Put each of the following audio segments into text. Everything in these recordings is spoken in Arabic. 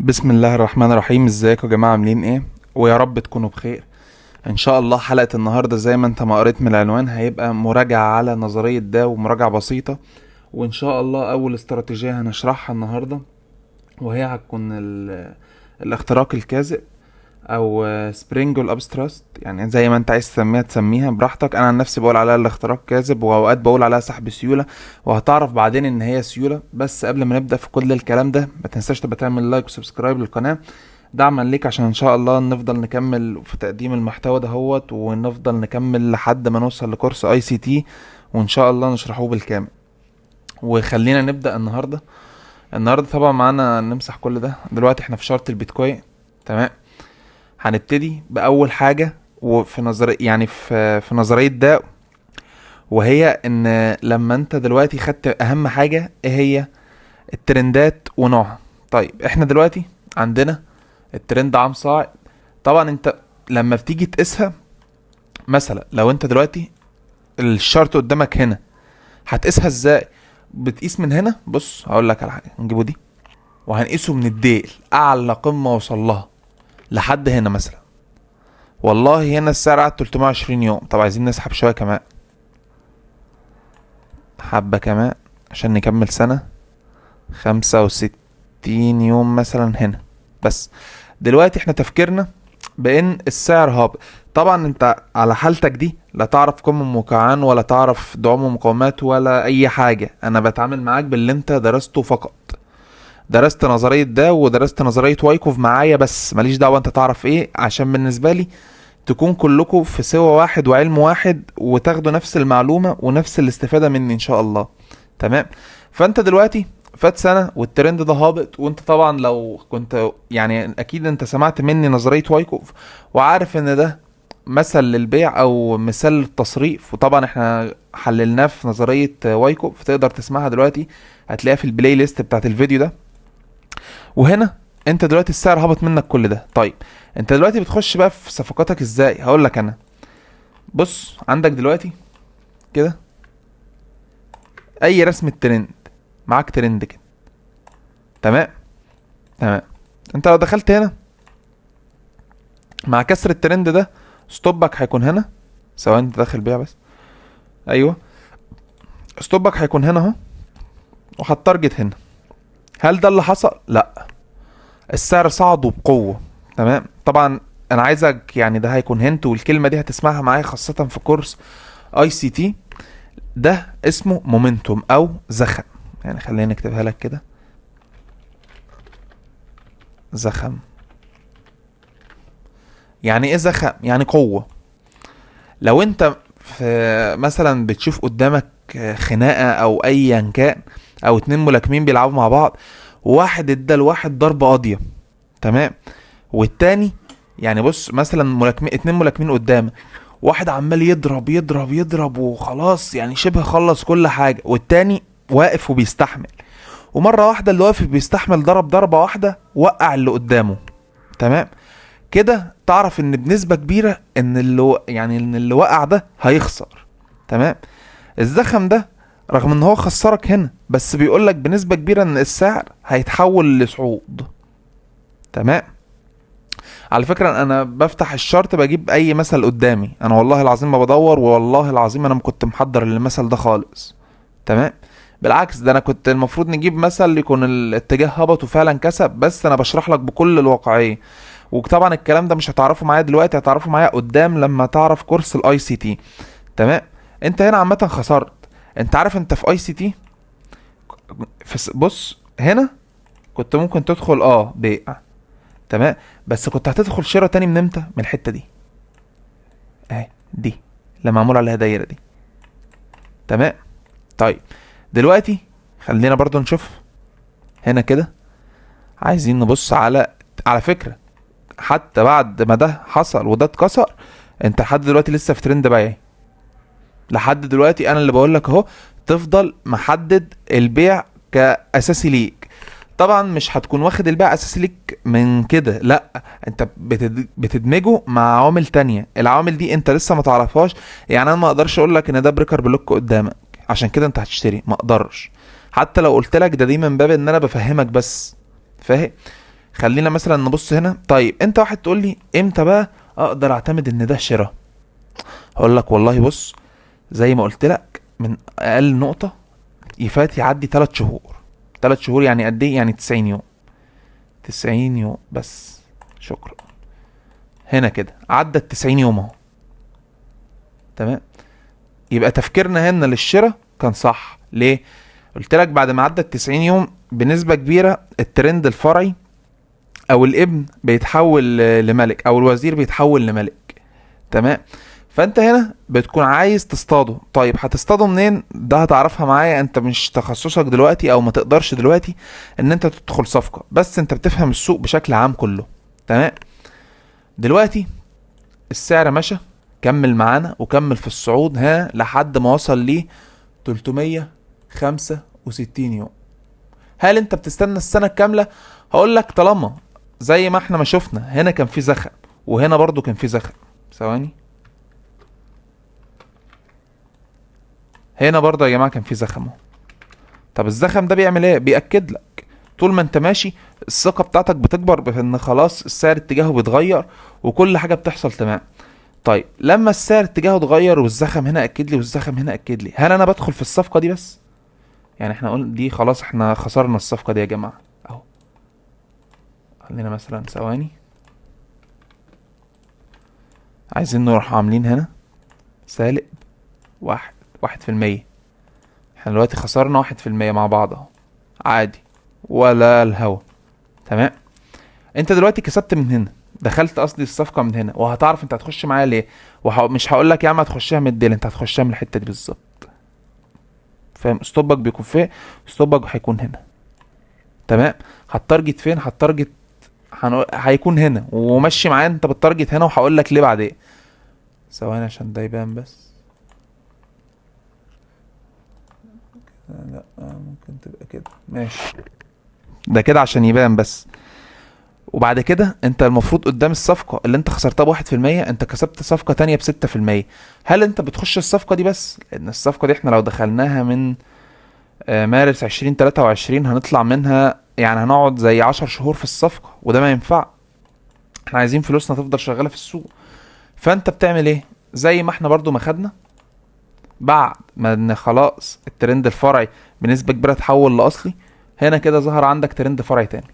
بسم الله الرحمن الرحيم. ازيكم يا جماعة؟ عاملين ايه؟ ويا رب تكونوا بخير. ان شاء الله حلقة النهاردة زي ما انت ما قريت من العنوان هيبقى مراجعة على نظرية داو، ومراجعة بسيطة. وان شاء الله اول استراتيجية هنشرحها النهاردة وهي هتكون الاختراق الكاذب او سبرينجل ابستراست، يعني زي ما انت عايز تسميها تسميها براحتك. انا عن نفسي بقول عليها الاختراق كاذب، واوقات بقول عليها سحب سيولة، وهتعرف بعدين ان هي سيولة. بس قبل ما نبدأ في كل الكلام ده ما تنساش تبقى تعمل لايك وسبسكرايب للقناة دعما ليك، عشان ان شاء الله نفضل نكمل في تقديم المحتوى دهوت، ونفضل نكمل لحد ما نوصل لكورس اي سي تي، وان شاء الله نشرحه بالكامل. وخلينا نبدأ النهارده طبعا معانا نمسح كل ده. دلوقتي احنا في شرط البيتكوين، تمام. هنبتدي باول حاجه، وفي نظري يعني في نظريه ده، وهي ان لما انت دلوقتي خدت اهم حاجه ايه هي الترندات ونوعها. طيب احنا دلوقتي عندنا الترند عام صاعد. طبعا انت لما بتيجي تقيسها، مثلا لو انت دلوقتي الشرط قدامك هنا، هتقيسها ازاي؟ بتقيس من هنا. بص هقول لك على حاجه، نجيبه دي وهنقيسه من الديل، اعلى قمه وصل لها لحد هنا مثلا. والله هنا السعر قعد 320 يوم. طب عايزين نسحب شويه كمان، حبه كمان عشان نكمل سنه. 65 يوم مثلا هنا. بس دلوقتي احنا تفكيرنا بان السعر هابط. طبعا انت على حالتك دي لا تعرف قمم وقاعان، ولا تعرف دعوم ومقاومات، ولا اي حاجة. انا بتعامل معاك باللي انت درسته فقط. درست نظرية ده ودرست نظرية وايكوف معايا، بس ماليش دعوة انت تعرف ايه، عشان بالنسبة لي تكون كلكم في سوى واحد وعلم واحد، وتاخدوا نفس المعلومة ونفس الاستفادة مني ان شاء الله. تمام. فانت دلوقتي فات سنة والترند ده هابط، وانت طبعا لو كنت يعني اكيد انت سمعت مني نظرية وايكوف، وعارف ان ده مثل للبيع او مثال للتصريف. وطبعا احنا حللناه في نظرية وايكوف، تقدر تسمعها دلوقتي، هتلاقيها في البلاي ليست بتاعت الفيديو ده. وهنا انت دلوقتي السعر هبط منك كل ده. طيب انت دلوقتي بتخش بقى في صفقاتك ازاي؟ هقول لك انا. بص عندك دلوقتي كده اي رسمة ترند، معاك ترند كده، تمام. تمام. انت لو دخلت هنا مع كسر الترند ده، ستوبك هيكون هنا، سواء انت داخل بيها بس. ايوه، ستوبك هيكون هنا اهو، وهتارجت هنا. هل ده اللي حصل؟ لا، السعر صعد وبقوة. تمام. طبعا انا عايزك يعني ده هيكون هنت، والكلمة دي هتسمعها معايا خاصة في كورس اي سي تي. ده اسمه مومنتوم او زخم. يعني خلينا نكتبها لك كده، زخم. يعني ايه زخم؟ يعني قوة. لو انت في مثلا بتشوف قدامك خناقة او ايا كان، او اتنين ملاكمين بيلعبوا مع بعض، واحد ادى لواحد ضربة قاضية، تمام، والتاني يعني بص مثلا اتنين ملاكمين قدامك، واحد عمال يضرب يضرب يضرب وخلاص يعني شبه خلص كل حاجة، والتاني واقف وبيستحمل. ومرة واحدة اللي واقف بيستحمل ضرب ضربة واحدة وقع اللي قدامه. تمام. كده تعرف ان بنسبة كبيرة ان اللي وقع ده هيخسر. تمام. الزخم ده رغم ان هو خسرك هنا، بس بيقولك بنسبة كبيرة ان السعر هيتحول لصعود. تمام. على فكرة انا بفتح الشارت بجيب اي مثل قدامي، انا والله العظيم ما بدور، والله العظيم انا ما كنت محضر المثل ده خالص. تمام. بالعكس، ده انا كنت المفروض نجيب مثل يكون الاتجاه هبط وفعلا كسب، بس انا بشرح لك بكل الواقعية. وطبعا الكلام ده مش هتعرفه معايا دلوقتي، هتعرفه معايا قدام لما تعرف كورس الاي سي تي. تمام. انت هنا عامة خسرت. انت عارف انت في اي سي تي، بص هنا كنت ممكن تدخل بيع، تمام، بس كنت هتدخل شراء تاني من امتى؟ من الحتة دي اهي، دي اللي معمول عليها دايرة دي. تمام. طيب دلوقتي خلينا برضو نشوف هنا كده. عايزين نبص على فكرة، حتى بعد ما ده حصل وده اتكسر، انت لحد دلوقتي لسه في ترند بيعي. لحد دلوقتي انا اللي بقول لك اهو، تفضل محدد البيع كاساسي ليك. طبعا مش هتكون واخد البيع اساسي ليك من كده، لا، انت بتدمجه مع عوامل تانية. العوامل دي انت لسه ما تعرفهاش. يعني انا ما اقدرش اقول لك ان ده بريكر بلوك قدامك عشان كده انت هتشتري، ما اقدرش. حتى لو قلت لك ده، دي من باب ان انا بفهمك بس، فاهم؟ خلينا مثلا نبص هنا. طيب انت واحد تقول لي امتى بقى اقدر اعتمد ان ده شراء؟ هقول لك والله بص، زي ما قلت لك من اقل نقطة يفات يعدي 3 شهور. 3 شهور يعني قد ايه؟ يعني 90 يوم. 90 يوم بس. شكرا. هنا كده عدت 90 يوم اهو. تمام. يبقى تفكيرنا هنا للشراء كان صح. ليه؟ قلت لك بعد ما عدت 90 يوم بنسبة كبيرة الترند الفرعي او الابن بيتحول لملك، او الوزير بيتحول لملك. تمام. فانت هنا بتكون عايز تصطاده. طيب هتصطاده منين؟ ده هتعرفها معايا، انت مش تخصصك دلوقتي او ما تقدرش دلوقتي ان انت تدخل صفقة، بس انت بتفهم السوق بشكل عام كله. تمام. دلوقتي السعر مشى، كمل معانا وكمل في الصعود لحد ما وصل ل 365 يوم. هل انت بتستنى السنة الكاملة؟ هقول لك طالما زي ما احنا ما شفنا هنا كان في زخم وهنا برضو كان في زخم. ثواني. هنا برضو يا جماعة كان في زخم اهو. طب الزخم ده بيعمل ايه؟ بيأكد لك طول ما انت ماشي الثقة بتاعتك بتكبر بان خلاص السعر اتجاهه بيتغير وكل حاجة بتحصل تمام. طيب لما السعر اتجاهه اتغير والزخم هنا اكد لي والزخم هنا اكد لي، هل انا بدخل في الصفقة دي بس؟ يعني احنا قلنا دي خلاص احنا خسرنا الصفقة دي يا جماعة اهو. خلينا مثلا ثواني، عايزين نروح عاملين هنا سالب 1%. احنا دلوقتي خسرنا 1% مع بعض اهو عادي ولا الهوا. تمام. انت دلوقتي كسبت من هنا، دخلت قصدي الصفقة من هنا، وهتعرف انت هتخش معايا ليه. مش هقول لك يا عم هتخشها من الديل، انت هتخشها من الحتة دي بالظبط. فاهم؟ اسطوبك بيكون فين؟ اسطوبك هيكون هنا. تمام. هتارجت فين؟ هتارجت هيكون هنا، ومشي معايا انت بالتارجت هنا، وهقول لك ليه بعدين. ثواني عشان ده يبان بس. لا ممكن تبقى كده ماشي، ده كده عشان يبان بس. وبعد كده انت المفروض قدام الصفقة اللي انت خسرتها ب1%، انت كسبت صفقة تانية ب6%. هل انت بتخش الصفقة دي بس؟ لان الصفقة دي احنا لو دخلناها من مارس 2023 هنطلع منها، يعني هنقعد زي 10 شهور في الصفقة، وده ما ينفع. احنا عايزين فلوسنا تفضل شغالة في السوق. فانت بتعمل ايه؟ زي ما احنا برضو ما خدنا بعد ما ان خلاص الترند الفرعي بنسبة كبيرة تحول لأصلي، هنا كده ظهر عندك ترند فرعي تاني.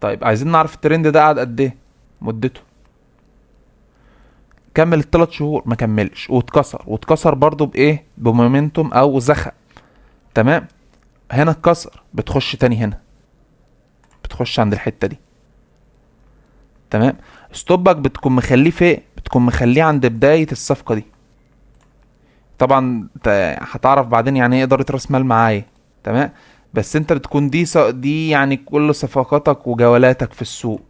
طيب عايزين نعرف الترند ده قعد قد ايه مدته. كمل ال3 شهور؟ ما كملش، واتكسر برضو بايه؟ بمومنتوم او زخم. تمام. هنا اتكسر، بتخش تاني هنا، بتخش عند الحتة دي. تمام. ستوبك بتكون مخليه فين؟ بتكون مخليه عند بداية الصفقة دي. طبعا هتعرف بعدين يعني ايه ادارة راس مال معايا. تمام. بس انت بتكون دي يعني كل صفقاتك وجولاتك في السوق،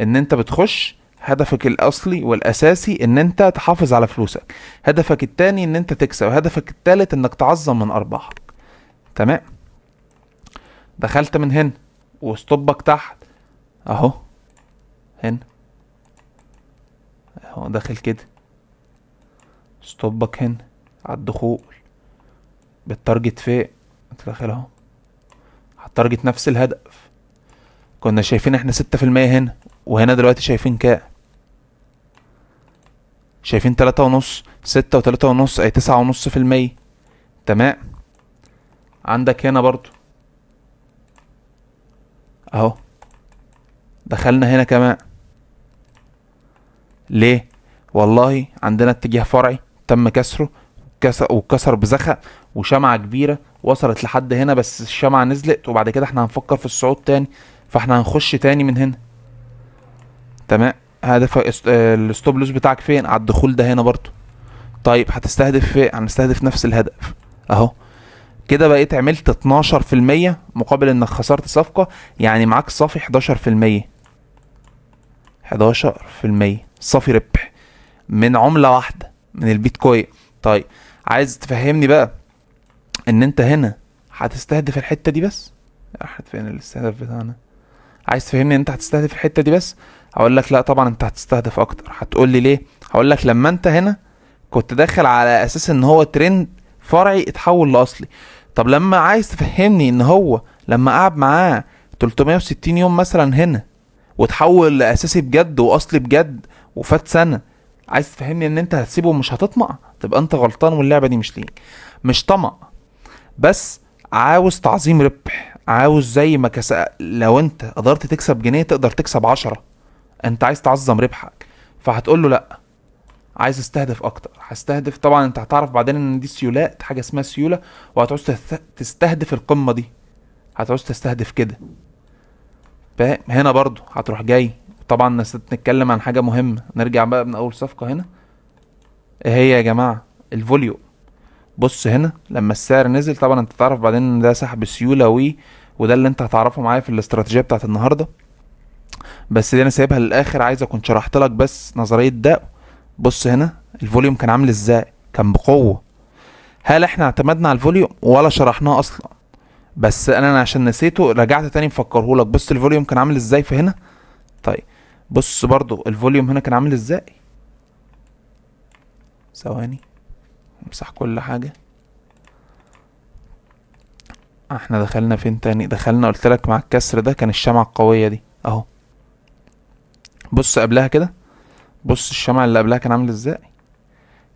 ان انت بتخش هدفك الاصلي والاساسي ان انت تحافظ على فلوسك، هدفك التاني ان انت تكسب، هدفك التالت انك تعظم من ارباحك. تمام. دخلت من هنا وستوبك تحت اهو، هنا اهو داخل كده، ستوبك هنا على الدخول بالتارجت فين؟ انت داخل اهو هتارجت نفس الهدف. كنا شايفين احنا 6% هنا، وهنا دلوقتي شايفين كام؟ شايفين 3.5. 6 و3.5 اي 9.5%. تمام. عندك هنا برضو اهو دخلنا هنا كمان. ليه؟ والله عندنا اتجاه فرعي تم كسره، وكسر بزخم وشمعة كبيرة وصلت لحد هنا، بس الشمعة نزلت، وبعد كده احنا هنفكر في الصعود تاني، فاحنا هنخش تاني من هنا. تمام. هدف الستوب لوس بتاعك فين؟ على الدخول ده هنا برضو. طيب هتستهدف فين؟ هنستهدف نفس الهدف اهو. كده بقيت عملت 12% مقابل انك خسرت صفقة، يعني معاك صافي 11%. 11% صافي ربح من عملة واحدة من البيتكوين. طيب عايز تفهمني بقى ان انت هنا هتستهدف الحتة دي بس؟ راحت فين الاستهداف بتاعنا؟ عايز تفهمني ان انت هتستهدف الحتة دي بس؟ اقول لك لا طبعا انت هتستهدف اكتر. هتقول لي ليه؟ هقول لك لما انت هنا كنت داخل على اساس ان هو ترند فرعي اتحول لاصلي. طب لما عايز تفهمني ان هو لما قعد معاه 360 يوم مثلا هنا، وتحول لاساسي بجد واصلي بجد، وفات سنة، عايز تفهمني ان انت هتسيبه ومش هتطمع؟ تبقى انت غلطان، واللعبة دي مش ليك. مش طمع، بس عاوز تعظيم ربح، عاوز زي ما لو انت قدرت تكسب جنيه تقدر تكسب 10. انت عايز تعظم ربحك، فهتقول له لا، عايز استهدف اكتر. هستهدف طبعا، انت هتعرف بعدين ان دي سيولات، حاجة اسمها سيولة، وهتعوز تستهدف القمة دي، هتعوز تستهدف كده. فاهم؟ هنا برضو هتروح جاي. طبعا نسيت نتكلم عن حاجة مهمة، نرجع بقى من اول صفقة هنا. ايه هي يا جماعة؟ الفوليوم. بص هنا لما السعر نزل، طبعا انت تعرف بعدين ان ده سحب سيولة وده اللي انت هتعرفه معايا في الاستراتيجية بتاعت النهاردة، بس دي انا سايبها للاخر، عايز اكون شرحت لك بس نظرية ده. بص هنا الفوليوم كان عامل ازاي، كان بقوة. هل احنا اعتمدنا على الفوليوم ولا شرحناه اصلا؟ بس انا عشان نسيته رجعت تاني مفكرهولك. بص الفوليوم كان عامل ازاي في هنا. طيب بص برضو الفوليوم هنا كان عامل ازاي. ثواني امسح كل حاجة. احنا دخلنا فين تاني؟ دخلنا قلت لك مع الكسر ده كان الشمعة القوية دي اهو. بص قبلها كده، بص الشمعة اللي قبلها كان عامل ازاي.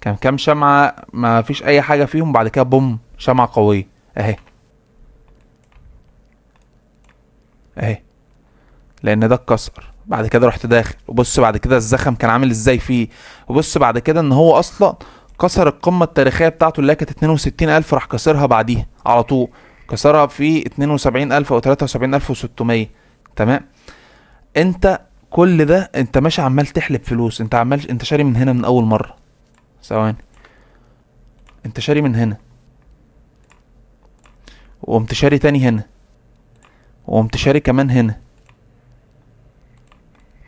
كان كام شمعة ما فيش اي حاجة فيهم، بعد كده بوم شمعة قوية اهي اهي، لان ده اتكسر. بعد كده رحت داخل، وبص بعد كده الزخم كان عامل ازاي فيه. وبص بعد كده ان هو اصلا كسر القمة التاريخية بتاعته اللي كانت 62,000، راح كسرها بعديها على طول، كسرها في 72,000 او 73,600. تمام. انت كل ده انت ماشي عمال تحلب فلوس، انت عمال، انت شاري من هنا من اول مرة. ثواني، انت شاري من هنا، وقمت شاري تاني هنا، وقمت شاري كمان هنا.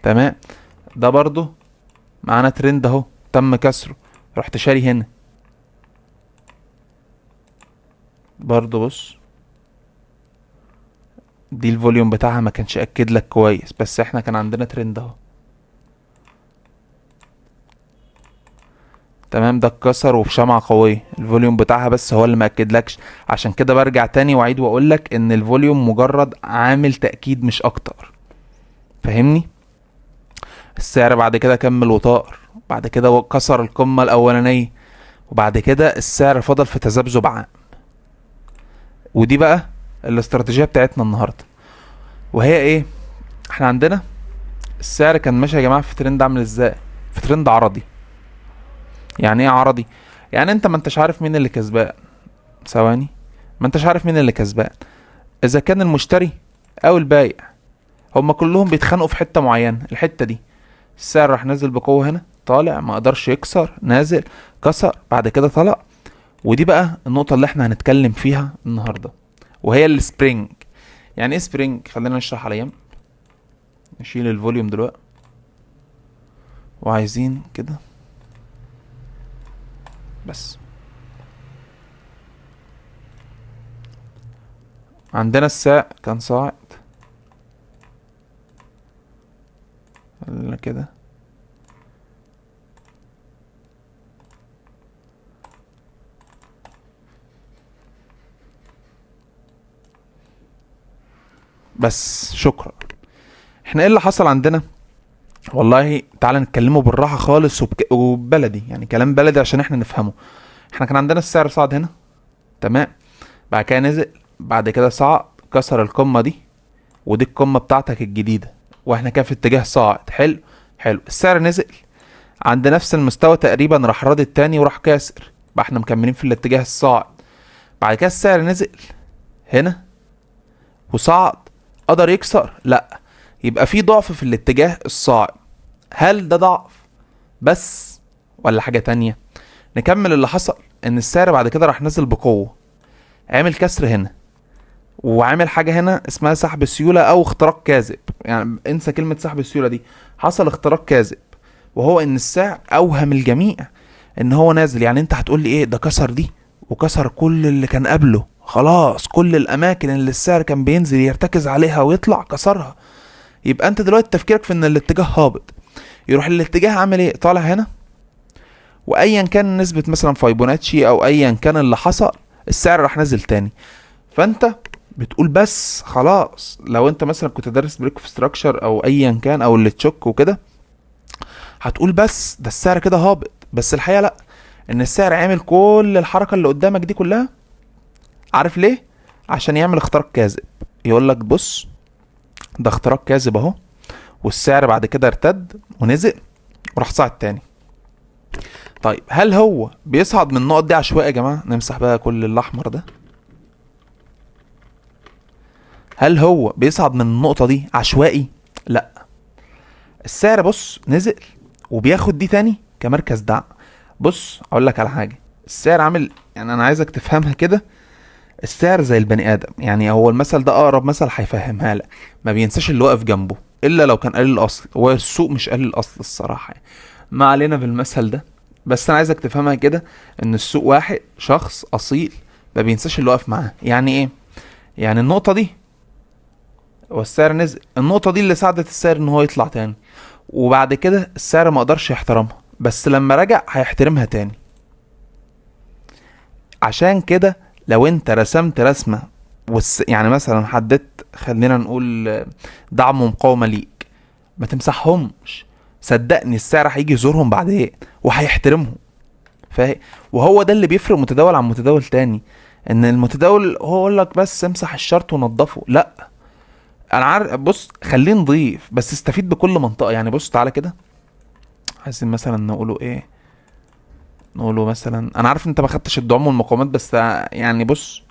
تمام. ده برضو معانا ترند اهو تم كسره، رحت شاري هنا برضو. بص دي الفوليوم بتاعها ما كانش اكد لك كويس، بس احنا كان عندنا ترند اهو. تمام. ده اتكسر وبشمعة قوية، الفوليوم بتاعها بس هو اللي ما اكدلكش. عشان كده برجع تاني واعيد واقول لك ان الفوليوم مجرد عامل تأكيد مش اكتر. فاهمني؟ السعر بعد كده كمل وطار، بعد كده كسر القمة الاولانية، وبعد كده السعر فضل في تذبذب عام. ودي بقى الاستراتيجية بتاعتنا النهاردة، وهي ايه؟ احنا عندنا السعر كان ماشي يا جماعة في ترند عامل ازاي؟ في ترند عرضي. يعني ايه عرضي؟ يعني انت ما انتش عارف مين اللي كسبان. ثواني، ما انتش عارف مين اللي كسبان، اذا كان المشتري او البايع. هما كلهم بيتخانقوا في حتة معينة، الحتة دي السعر راح نازل بقوة هنا، طالع ما قدرش يكسر، نازل كسر، بعد كده طلع. ودي بقى النقطة اللي احنا هنتكلم فيها النهاردة، وهي السبرينج. يعني ايه سبرينج؟ خلينا نشرح على يم. نشيل الفوليوم دلوقتي، وعايزين كده بس. عندنا الساعة كان صاعد كده، بس شكرا. احنا ايه اللي حصل عندنا؟ والله تعالى نتكلمه بالراحة خالص وبلدي، يعني كلام بلدي عشان احنا نفهمه. احنا كان عندنا السعر صعد هنا، تمام، بعد كده نزل، بعد كده صعد كسر القمة دي، ودي القمة بتاعتك الجديدة، واحنا كده في اتجاه صاعد. حلو حلو. السعر نزل عند نفس المستوى تقريبا، راح راد التاني وراح كاسر، بقى احنا مكملين في الاتجاه الصاعد. بعد كده السعر نزل هنا وصعد، قدر يكسر؟ لا، يبقى في ضعف في الاتجاه الصاعد. هل ده ضعف بس ولا حاجة تانية؟ نكمل. اللي حصل ان السعر بعد كده راح نزل بقوة، عامل كسر هنا، وعامل حاجة هنا اسمها سحب سيولة او اختراق كاذب. يعني انسى كلمة سحب السيولة دي، حصل اختراق كاذب، وهو ان السعر اوهم الجميع ان هو نازل. يعني انت هتقول لي ايه؟ ده كسر دي وكسر كل اللي كان قبله، خلاص كل الاماكن اللي السعر كان بينزل يرتكز عليها ويطلع كسرها. يبقى انت دلوقتي تفكيرك في ان الاتجاه هابط، يروح الاتجاه عامل ايه؟ طالع هنا، وايا كان نسبة مثلا فايبوناتشي او ايا كان اللي حصل، السعر راح نازل تاني. فانت بتقول بس خلاص، لو انت مثلا كنت دارس بريك اوف ستراكشر او ايا كان او اللي تشوك وكده، هتقول بس ده السعر كده هابط. بس الحقيقه لا، ان السعر عامل كل الحركه اللي قدامك دي كلها. عارف ليه؟ عشان يعمل اختراق كاذب. يقول لك بص، ده اختراق كاذب اهو، والسعر بعد كده ارتد ونزل وراح صعد تاني. طيب هل هو بيصعد من النقط دي عشوائي يا جماعه؟ نمسح بقى كل الاحمر ده. هل هو بيصعد من النقطه دي عشوائي؟ لا. السعر بص نزل وبياخد دي تاني كمركز دعم. بص اقول لك على حاجه، السعر عامل، يعني انا عايزك تفهمها كده، السعر زي البني ادم. يعني هو المثل ده اقرب مثل هيفهمها لك. ما بينساش اللي واقف جنبه الا لو كان قليل الاصل، والسوق مش قليل الاصل الصراحه يعني. ما علينا بالمثل ده، بس انا عايزك تفهمها كده، ان السوق واحد شخص اصيل ما بينساش اللي واقف معاه. يعني ايه؟ يعني النقطه دي والسعر نزل، النقطه دي اللي ساعدت السعر ان هو يطلع تاني، وبعد كده السعر ما قدرش يحترمها، بس لما رجع هيحترمها تاني. عشان كده لو انت رسمت رسمة يعني مثلا حددت، خلينا نقول دعم ومقاومة ليك، ما تمسحهمش. صدقني السعر هيجي يزورهم بعدين وهيحترمهم. فاهم؟ وهو ده اللي بيفرق متداول عن متداول تاني. ان المتداول هو يقول لك بس امسح الشرط ونضفه، لا. انا عارف، بص خليه نضيف بس استفيد بكل منطقة. يعني بص تعالى كده، عايزين مثلا نقوله ايه، نقوله مثلا، انا عارف انت ما خدتش الدعم والمقاومات، بس يعني بص،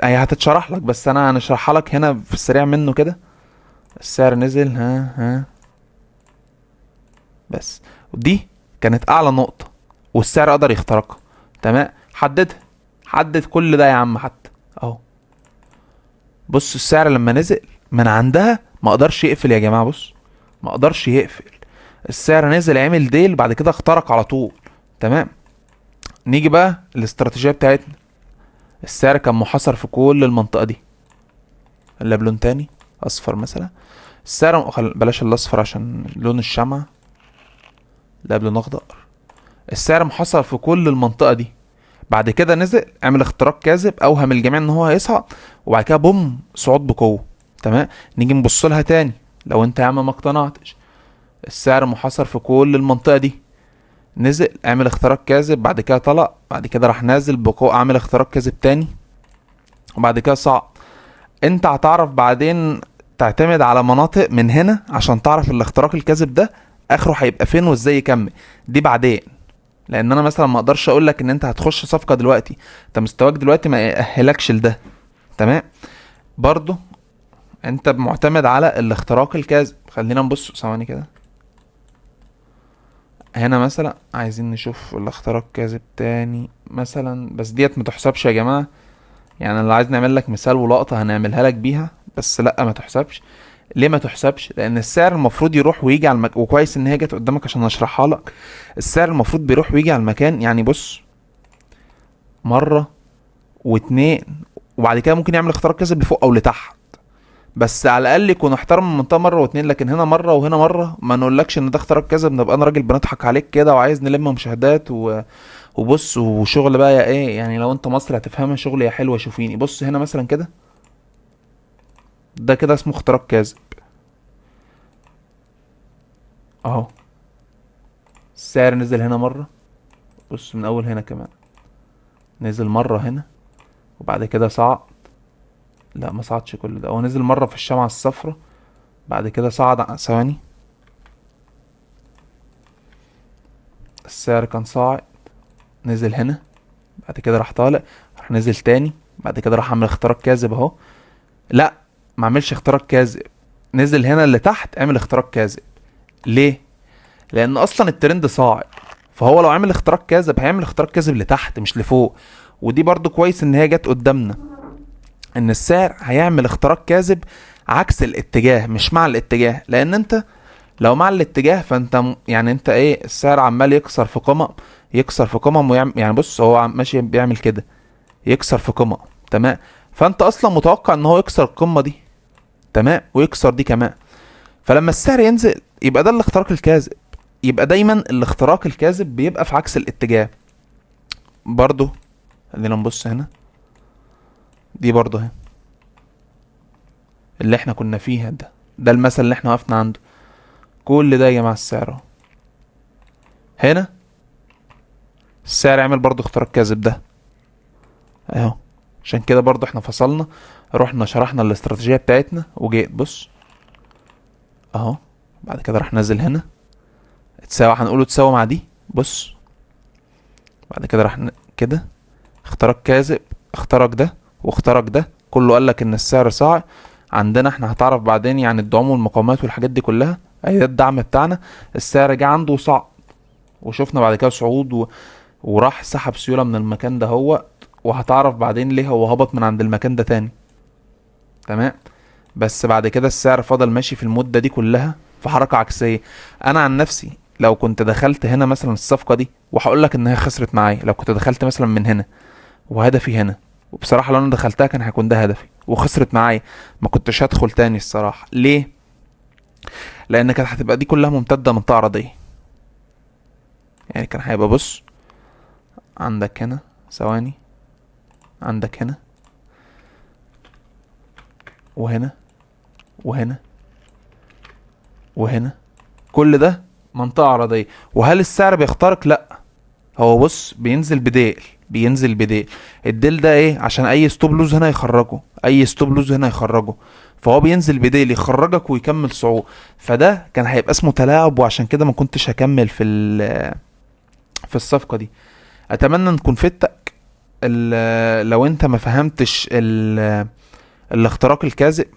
هي هتتشرح لك، بس انا هنشرحها لك هنا في السريع منه كده. السعر نزل، ها بس، ودي كانت اعلى نقطة والسعر قدر يخترقها. تمام، حددها، حدد كل ده يا عم حتى اهو. بص السعر لما نزل من عندها ما قدرش يقفل يا جماعة. بص ما قدرش يقفل، السعر نزل عمل ديل بعد كده اخترق على طول. تمام، نيجي بقى الاستراتيجية بتاعتنا. السعر كان محاصر في كل المنطقة دي، اللي بلون تاني اصفر مثلا. السعر بلاش الاصفر عشان لون الشمعة، لا بلون اخضر. السعر محاصر في كل المنطقة دي، بعد كده نزل عمل اختراق كاذب، اوهم الجميع ان هو هيصعد، وبعد كده بوم صعود بقوة. تمام، نيجي نبص لها تاني لو انت يا عم ما اقتنعتش. السعر محاصر في كل المنطقة دي، نزل عمل اختراق كاذب، بعد كده طلع، بعد كده راح نازل بقوة عمل اختراق كاذب تاني، وبعد كده صعد. انت هتعرف بعدين تعتمد على مناطق من هنا عشان تعرف الاختراق الكاذب ده اخره هيبقى فين وازاي يكمل. دي بعدين، لان انا مثلا ما اقدرش اقول لك ان انت هتخش صفقة دلوقتي، انت مستواك دلوقتي ما يأهلكش لده. تمام، برضو انت معتمد على الاختراق الكاذب. خلينا نبص ثواني كده هنا مثلا، عايزين نشوف الاختراق كاذب تاني مثلا، بس ديت ما تحسبش يا جماعة. يعني لو عايز نعمل لك مثال ولقطة هنعملها لك بيها، بس لا ما تحسبش. ليه ما تحسبش؟ لان السعر المفروض يروح ويجي على المكان، وكويس ان هي جت قدامك عشان اشرحها لك. السعر المفروض بيروح ويجي على المكان، يعني بص، مرة واتنين، وبعد كده ممكن يعمل اختراق كذب لفوق او لتحت، بس على الاقل يكون احترم المنطقه مره واتنين. لكن هنا مره وهنا مره، ما نقولكش ان ده اختراق كذب نبقى انا راجل بنضحك عليك كده وعايز نلم مشاهدات وبص وشغل بقى يا ايه. يعني لو انت مصري هتفهمها، شغل يا حلوه شوفيني. بص هنا مثلا كده، ده كده اسمه اختراق كاذب اهو. السعر نزل هنا مره، بص من اول هنا كمان نزل مره هنا، وبعد كده صعد. لا ما صعدش كل ده، هو نزل مره في الشمعة الصفراء، بعد كده صعد. ثواني، السعر كان صاعد، نزل هنا، بعد كده راح طالع، راح نزل تاني، بعد كده راح عمل اختراق كاذب اهو. لا ما عملش اختراق كاذب، نزل هنا اللي تحت عمل اختراق كاذب. ليه؟ لان اصلا الترند صاعد، فهو لو عمل اختراق كاذب هيعمل اختراق كاذب لتحت مش لفوق. ودي برضو كويس ان هي جت قدامنا، ان السعر هيعمل اختراق كاذب عكس الاتجاه مش مع الاتجاه. لان انت لو مع الاتجاه فانت يعني انت ايه، السعر عمال يكسر في قمم، يكسر في قمم ويعمل، يعني بص هو ماشي بيعمل كده، يكسر في قمم. تمام، فانت اصلا متوقع ان هو يكسر القمه دي، تمام، ويكسر دي كمان. فلما السعر ينزل يبقى ده الاختراق الكاذب. يبقى دايما الاختراق الكاذب بيبقى في عكس الاتجاه. برضو خلينا نبص هنا، دي برضو اهي، اللي احنا كنا فيها ده المثل اللي احنا وقفنا عنده. كل ده يا جماعة السعر اهو. هنا السعر عمل برضو اختراق كاذب ده اهو. عشان كده برضو احنا فصلنا، رحنا شرحنا الاستراتيجية بتاعتنا وجيت بص اهو. بعد كده راح نازل هنا تساوي، هنقوله تساوي مع دي بص. بعد كده راح كده اختراق كاذب، اخترق ده واخترق ده، كله قالك ان السعر صاعد عندنا. احنا هتعرف بعدين يعني الدعم والمقاومات والحاجات دي كلها. اهي ده الدعم بتاعنا، السعر جه عنده وصعد، وشفنا بعد كده صعود وراح سحب سيولة من المكان ده هو. وهتعرف بعدين ليه هو هبط من عند المكان ده تاني. تمام. بس بعد كده السعر فضل ماشي في المدة دي كلها في حركة عكسية. انا عن نفسي لو كنت دخلت هنا مثلا الصفقة دي، وهقول لك انها خسرت معايا، لو كنت دخلت مثلا من هنا وهدفي هنا، وبصراحة لو انا دخلتها كان هيكون ده هدفي وخسرت معايا، ما كنتش هدخل تاني الصراحة. ليه؟ لان كانت هتبقى دي كلها ممتدة منطقة عرضية. يعني كان هيبقى بص عندك هنا ثواني، عندك هنا وهنا وهنا وهنا، كل ده منطقة عرضية. وهل السعر بيخترق؟ لا، هو بص بينزل بديل، بينزل بديل. الديل ده ايه؟ عشان اي ستوب لوز هنا يخرجه، اي ستوب لوز هنا يخرجه، فهو بينزل بديل يخرجك ويكمل صعود. فده كان هيبقى اسمه تلاعب، وعشان كده ما كنتش هكمل في الصفقة دي. اتمنى نكون فدتك. لو انت ما فهمتش الاختراق الكاذب،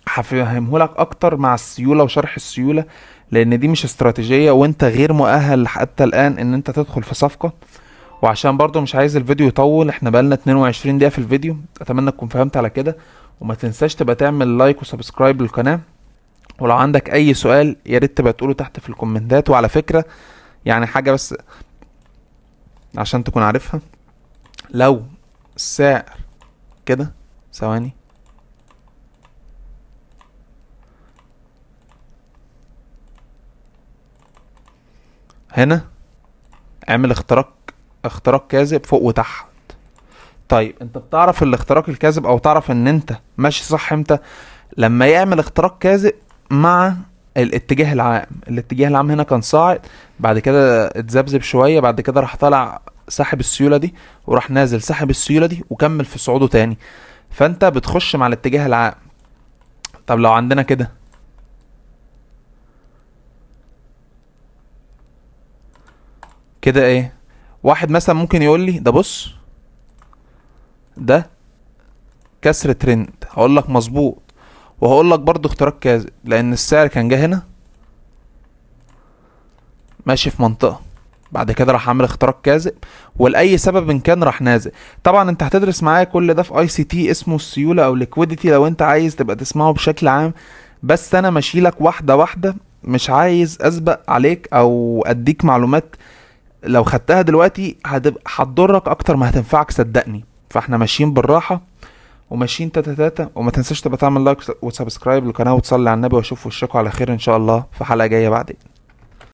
هفهمهولك اكتر مع السيولة وشرح السيولة، لان دي مش استراتيجية وانت غير مؤهل حتى الان ان انت تدخل في صفقة. وعشان برضو مش عايز الفيديو يطول، احنا بقالنا 22 دقيقة في الفيديو. اتمنى تكون فهمت على كده، وما تنساش تبقى تعمل لايك وسبسكرايب للقناة. ولو عندك اي سؤال يا ريت تبقى تقوله تحت في الكومنتات. وعلى فكرة يعني حاجة بس عشان تكون عارفها، لو السعر كده ثواني هنا اعمل اختراق كاذب فوق وتحت. طيب انت بتعرف الاختراق الكاذب او تعرف ان انت ماشي صح امتى؟ لما يعمل اختراق كاذب مع الاتجاه العام. الاتجاه العام هنا كان صاعد، بعد كده اتذبذب شوية، بعد كده راح طالع ساحب السيولة دي، وراح نازل ساحب السيولة دي وكمل في صعوده تاني. فانت بتخش مع الاتجاه العام. طب لو عندنا كده كده ايه؟ واحد مثلا ممكن يقول لي ده بص ده كسر ترند، هقول لك مظبوط، وهقول لك برضو اختراق كاذب، لان السعر كان جه هنا ماشي في منطقة، بعد كده راح عامل اختراق كاذب، ولاي سبب إن كان راح نازل. طبعا انت هتدرس معايا كل ده في اي سي تي اسمه السيولة او ليكويديتي، لو انت عايز تبقى تسمعه بشكل عام. بس انا ماشيلك واحدة واحدة، مش عايز اسبق عليك او اديك معلومات لو خدتها دلوقتي هتبقى هتضرك اكتر ما هتنفعك صدقني. فاحنا ماشيين بالراحة وماشيين تاتا تاتا. وما تنساش تبقى تعمل لايك وسبسكرايب للقناة وتصلي على النبي، واشوف وشكوا على خير ان شاء الله في حلقة جاية بعدين.